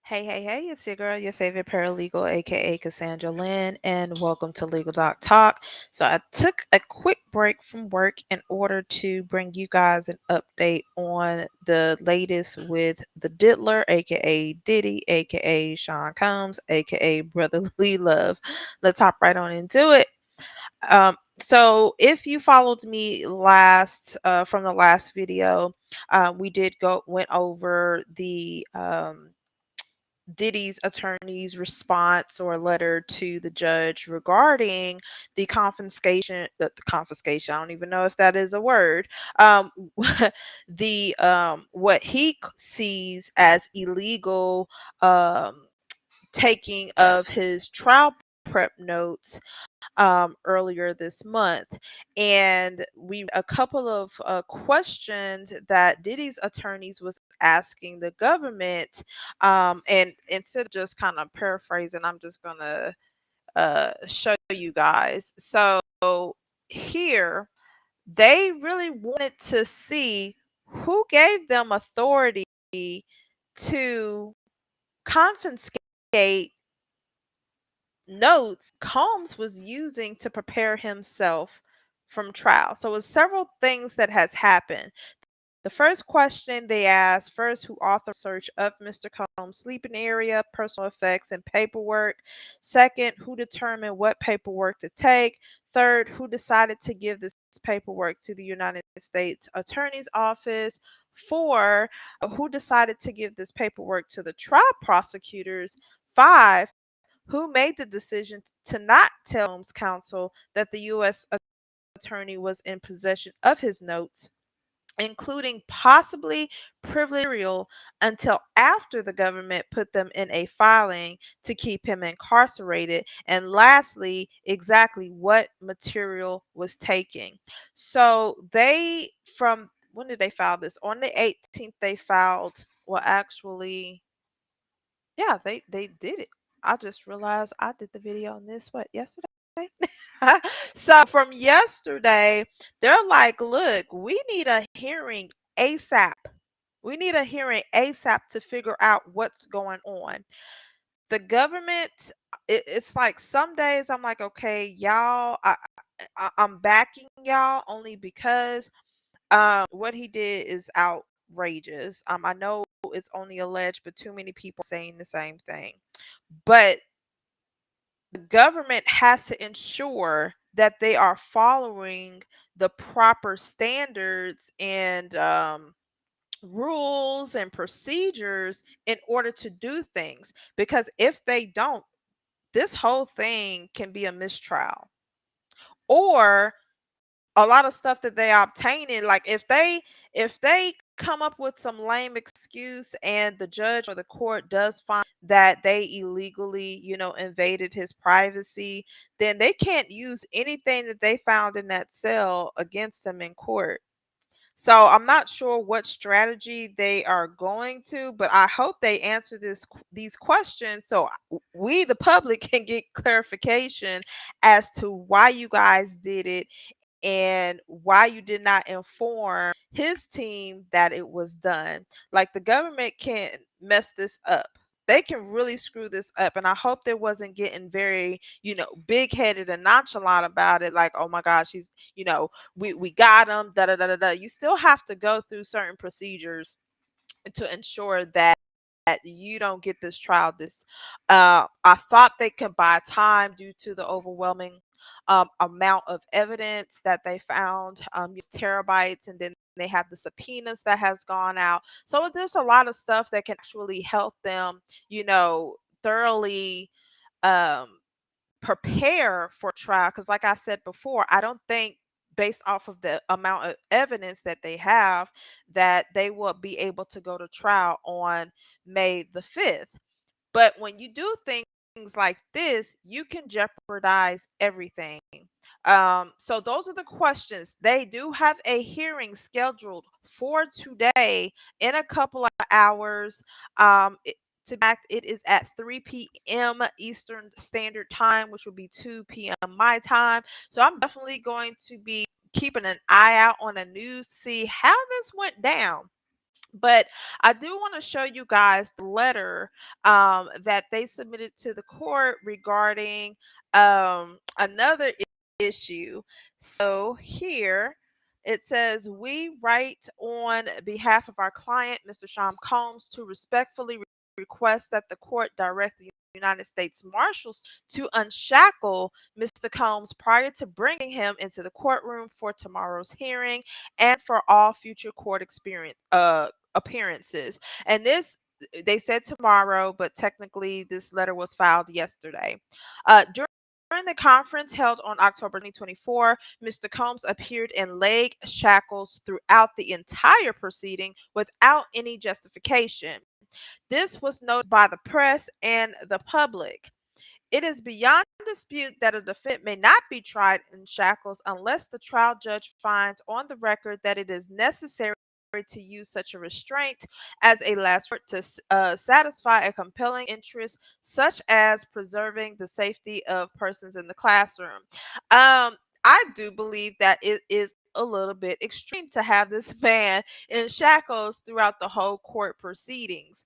Hey, it's your girl, your favorite paralegal, aka Cassandra Lynn, and welcome to Legal Doc Talk. So, I took a quick break from work in order to bring you guys an update on the latest with the Diddler, aka Diddy, aka Sean Combs, aka Brotherly Love. Let's hop right on into it. So if you followed me last from the last video, we did go went over the Diddy's attorney's response or letter to the judge regarding the confiscation. The confiscation. I don't even know if that is a word. Um, the what he sees as illegal taking of his trial prep notes earlier this month, and we a couple of questions that Diddy's attorneys was asking the government, and instead of just kind of paraphrasing, I'm just gonna show you guys. So here they really wanted to see who gave them authority to confiscate notes Combs was using to prepare himself from trial. So it was several things that has happened. The first question they asked, first, who authored search of Mr. Combs' sleeping area, personal effects, and paperwork. Second, who determined what paperwork to take. Third, who decided to give this paperwork to the United States Attorney's Office. Four, who decided to give this paperwork to the trial prosecutors. Five, who made the decision to not tell Combs' counsel that the U.S. attorney was in possession of his notes, including possibly privileged material, until after the government put them in a filing to keep him incarcerated. And lastly, exactly what material was taken. So they, from when did they file this? On the 18th, they filed, well, actually, yeah, they did it. I just realized I did the video on this, what, yesterday? So from yesterday, they're like, "Look, we need a hearing ASAP. We need a hearing ASAP to figure out what's going on." The government, it's like some days I'm like, "Okay, y'all, I'm backing y'all only because what he did is outrageous." I know it's only alleged, but too many people saying the same thing. But the government has to ensure that they are following the proper standards and rules and procedures in order to do things. Because if they don't, this whole thing can be a mistrial. Or a lot of stuff that they are obtaining, like if they come up with some lame excuse and the judge or the court does find that they illegally, invaded his privacy, then they can't use anything that they found in that cell against him in court. So I'm not sure what strategy they are going to, but I hope they answer these questions so we, the public, can get clarification as to why you guys did it and why you did not inform his team that it was done. Like, the government can mess this up. They can really screw this up. And I hope they wasn't getting very, big headed and nonchalant about it. Like, oh my gosh, we got him, da da da da da. You still have to go through certain procedures to ensure that you don't get this trial. I thought they could buy time due to the overwhelming amount of evidence that they found, terabytes, and then they have the subpoenas that has gone out. So there's a lot of stuff that can actually help them, thoroughly um, prepare for trial. Because, like I said before, I don't think, based off of the amount of evidence that they have, that they will be able to go to trial on May the 5th. But when you do things like this, you can jeopardize everything. So those are the questions. They do have a hearing scheduled for today in a couple of hours. To be exact, it is at 3 p.m. Eastern Standard Time, which will be 2 p.m. my time. So I'm definitely going to be keeping an eye out on the news to see how this went down. But I do want to show you guys the letter that they submitted to the court regarding another issue. So here it says, "We write on behalf of our client, Mr. Sean Combs, to respectfully request that the court direct the United States Marshals to unshackle Mr. Combs prior to bringing him into the courtroom for tomorrow's hearing and for all future court appearances." And this, they said tomorrow, but technically this letter was filed yesterday. During the conference held on October 2024, Mr. Combs appeared in leg shackles throughout the entire proceeding without any justification. This was noticed by the press and the public. It is beyond dispute that a defendant may not be tried in shackles unless the trial judge finds on the record that it is necessary to use such a restraint as a last resort to satisfy a compelling interest, such as preserving the safety of persons in the classroom. I do believe that it is a little bit extreme to have this man in shackles throughout the whole court proceedings.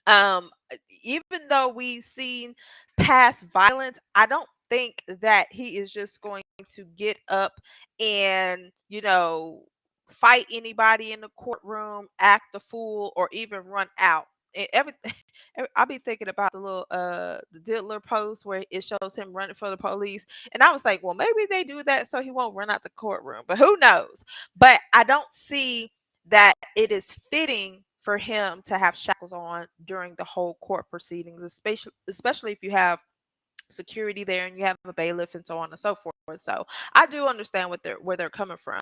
Even though we've seen past violence, I don't think that he is just going to get up and, fight anybody in the courtroom, act a fool, or even run out. And I'll be thinking about the Diddler post where it shows him running for the police, and I was like, well, maybe they do that so he won't run out the courtroom, but who knows? But I don't see that it is fitting for him to have shackles on during the whole court proceedings, especially if you have security there and you have a bailiff and so on and so forth. So I do understand where they're coming from.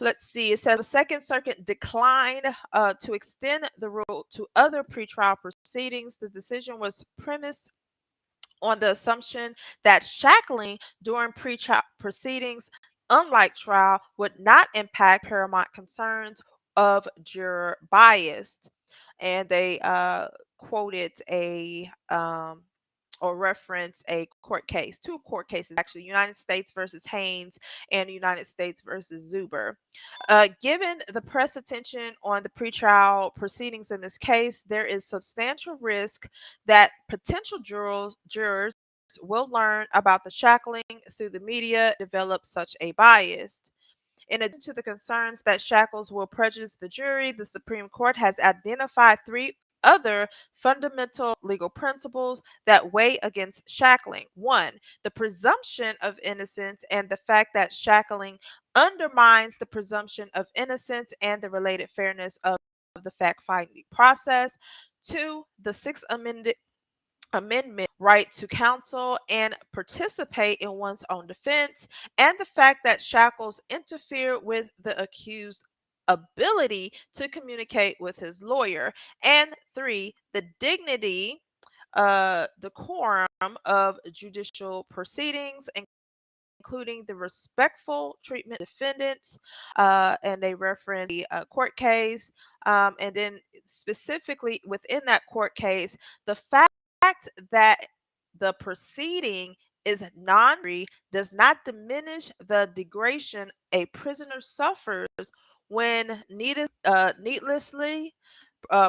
Let's see. It says the Second Circuit declined to extend the rule to other pretrial proceedings. The decision was premised on the assumption that shackling during pre-trial proceedings, unlike trial, would not impact paramount concerns of juror bias. And they quoted or reference a court case, two court cases actually, United States versus Haynes and United States versus Zuber. Given the press attention on the pretrial proceedings in this case, there is substantial risk that potential jurors will learn about the shackling through the media, develop such a bias. In addition to the concerns that shackles will prejudice the jury, the Supreme Court has identified three other fundamental legal principles that weigh against shackling. One, the presumption of innocence and the fact that shackling undermines the presumption of innocence and the related fairness of the fact finding process. Two, the Sixth Amendment right to counsel and participate in one's own defense, and the fact that shackles interfere with the accused's ability to communicate with his lawyer. And three, the dignity, decorum of judicial proceedings, including the respectful treatment of defendants, and they reference the court case, and then specifically within that court case, the fact that the proceeding is non-free does not diminish the degradation a prisoner suffers when needlessly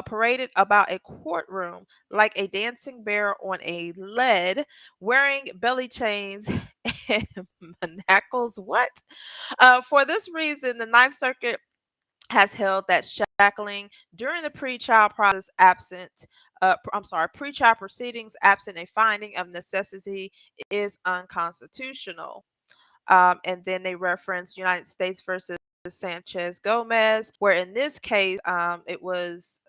paraded about a courtroom like a dancing bear on a lead, wearing belly chains and manacles. What? For this reason, the Ninth Circuit has held that shackling during the pretrial process pretrial proceedings absent a finding of necessity is unconstitutional. And then they reference United States versus Sanchez Gomez, where in this case, it was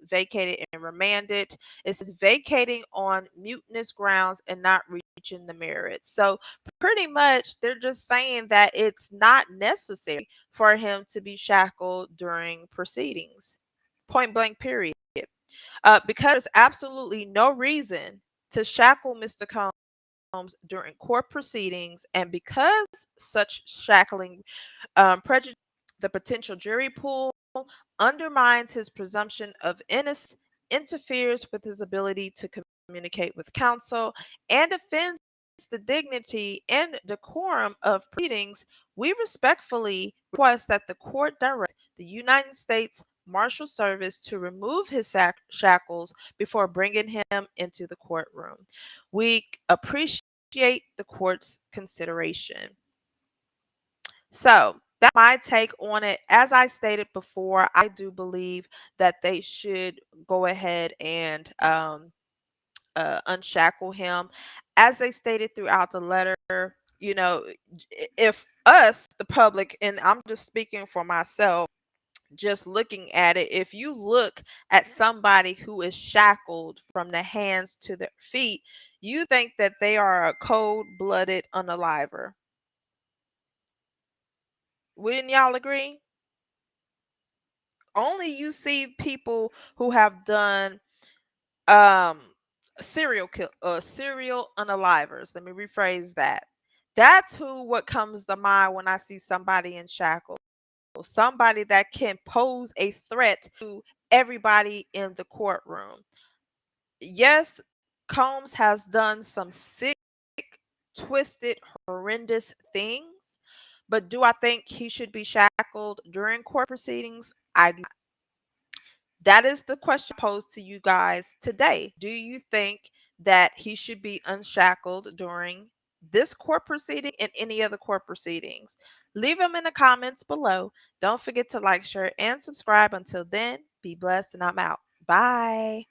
vacated and remanded. It says vacating on mutinous grounds and not reaching the merits. So pretty much they're just saying that it's not necessary for him to be shackled during proceedings. Point blank, period. Because there's absolutely no reason to shackle Mr. Combs during court proceedings, and because such shackling prejudices the potential jury pool, undermines his presumption of innocence, interferes with his ability to communicate with counsel, and offends the dignity and decorum of proceedings, we respectfully request that the court direct the United States Marshal Service to remove his shackles before bringing him into the courtroom. We appreciate the court's consideration. So that's my take on it. As I stated before, I do believe that they should go ahead and unshackle him. As they stated throughout the letter, you know, if us, the public, and I'm just speaking for myself, just looking at it, if you look at somebody who is shackled from the hands to the feet, you think that they are a cold blooded unaliver. Wouldn't y'all agree? Only you see people who have done um serial unalivers. Let me rephrase that. That's who what comes to mind when I see somebody in shackles. Somebody that can pose a threat to everybody in the courtroom. Yes, Combs has done some sick, twisted, horrendous things, but do I think he should be shackled during court proceedings? I do. That is the question posed to you guys today. Do you think that he should be unshackled during this court proceeding and any other court proceedings? Leave them in the comments below. Don't forget to like, share, and subscribe. Until then, be blessed, and I'm out. Bye.